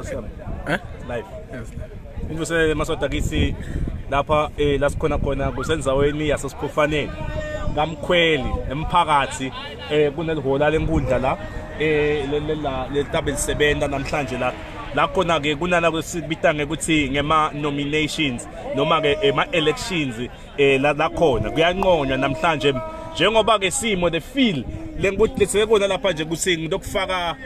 sesiyami live into semaswati kisi lapha la sikhona khona kusenzaweni yasesiphofaneni kamkhweli emphakathi kunelihola lenkundla la le table sebenza namhlanje la khona ke kunana kusibita ngekuthi ngema nominations noma ke ema elections la khona kuyanqonywa namhlanje njengoba ke simo the feel lengukuthi lesekona lapha nje kusingi lokufaka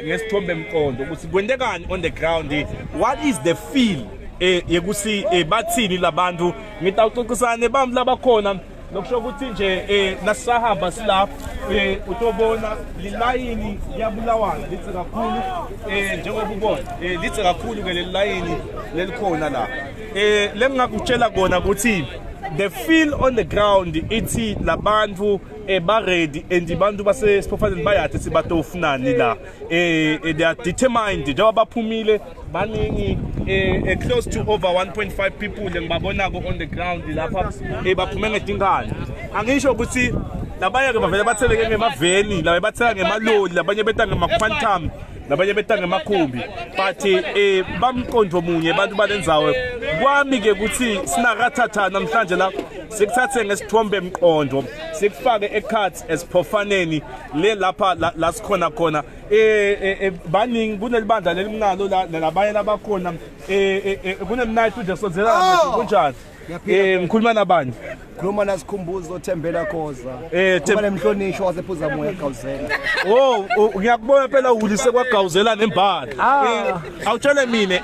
ngesithombe emqondo ukuthi kwendekani on the ground, what is the feel yekuthi bathini labantu ngitawuxoxisana bami labakhona lokusho ukuthi nje nasahamba silapha utobona lilayini yabulawana lithi kakhulu njengoba ubona lithi kakhulu ke lelayini lelikhona la lengakutshela kona ukuthi the feel on the ground ithi labantu ba ready and abantu base Siphofaneni bayathi sibatofunani la they are determined njengoba baphumile baningi close to over 1.5 people ngibabona ko on the ground lapha baphume ngedingane angisho ukuthi labanye ke bavele batheleke ngemaveni labe bathela ngemaloli labanye beta ngemaquantum labanye beta ngemakhumbi but bamqondo munye abantu balenzawe kwami ke ukuthi sinakathatha namhlanje la sikuthathe ngesithombe emqondo sikufake ecards esiphofaneni le lapha la sikhona khona baningi kunelibandla lelimnalo la labanye labakhona kunemnight nje sonzelana kunjani ngikhuluma nabani Khuluma nasikhumbuzo Thembela Khoza kuba nemhlonishwa wasephuza moya eGawuzela. Ngiyakubona phela ulise kwaGawuzela nembali awutshele mina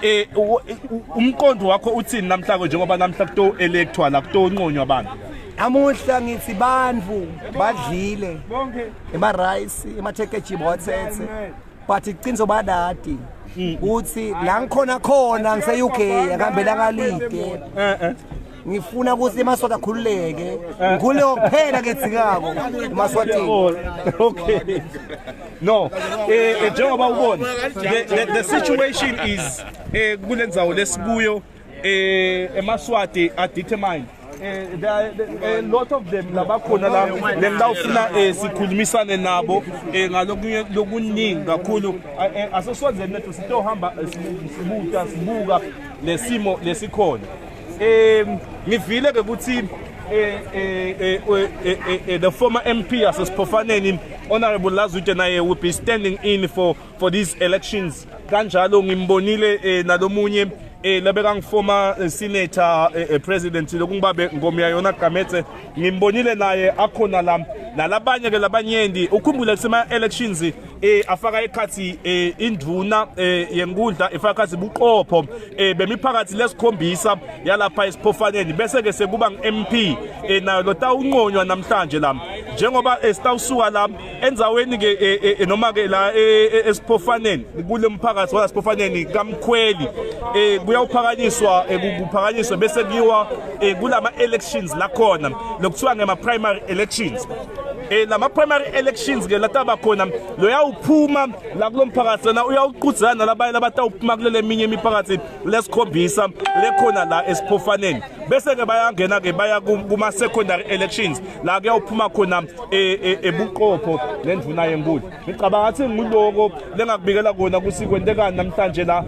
umqondo wakho uthini namhlanje njengoba namhla kuto electoral la kuto unqonywa abantu Amuhla ngithi bandvu badlile bonke ema rice emathekeji bothethe but iqiniso badadi uthi la ngikhona khona ngise UK akambela kalide ngifuna ukuthi emaswati akhululeke ngikhule kuphela kethikako emaswatini okay no njengoba ubona the situation is kulenzawo lesikuyo emaswati are determined a lot of them labakhona la lengawufuna sikhulumisane nabo ngalokunye lokuningi kakhulu asoswazeni nethu sitohamba sibuka lesimo lesikhona ngivile ke ukuthi the former MP Siphofaneni Honorable Lazuthe naye will be standing in for these elections kanjalo ngimbonile nalomunye labeka former senator president lokungibabe ngomyayona Gametse ngimbonile naye akhona la nalabanye ke labanyendi ukhumbule kusema elections afaka ekhathi induna yenkundla ifaka ekhathi buqopho bemiphakathi lesikhombisa yalapha eSiphofaneni bese ke sekuba ngi-MP nayo lotawunqonywa namhlanje la njengoba sitawusuka la enzaweni ke noma ke la eSiphofaneni kule mphakathi wala Siphofaneni kamkhweli kuyawuphakanyiswa kuphakanyiswa bese kuyiwa kulama elections la khona lokuthiwa ngema primary elections lama primary elections ke lataba khona lo yawuphuma la kulomphakathi na uyawuqudzana labanye labatawuphuma kulele eminye imiphakathi lesikhombisa lekhona la eSiphofaneni bese ke bayangena ke baya kuma secondary elections la kuyawuphuma khona ebuqopho lendvuna yenkulu ngicabanga ngathi nguloko lengakubikela kona kusikwendekani namhlanje la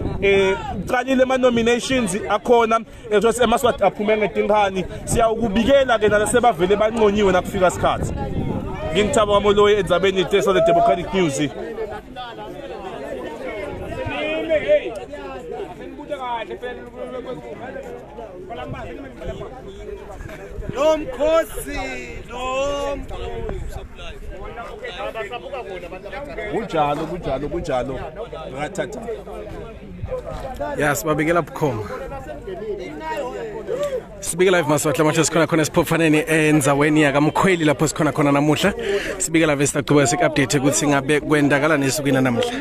uqalile ama nominations akhona ejosi emaswati aphume ngedingane siyawukubikela ke nalesebavele banqonyiwe nakufika isikhathi ngingithaba kwamoloyi endzabeni iteso le Democratic News kunjalo ngathatha yes babikela bukhoma sibike live maswahla manje sikhona khona Siphofaneni enzaweni yakamkhweli lapho sikhona khona namuhla sibike live sitaqhubeka sik update ukuthi ngabe kwendakala nesukwini namhla.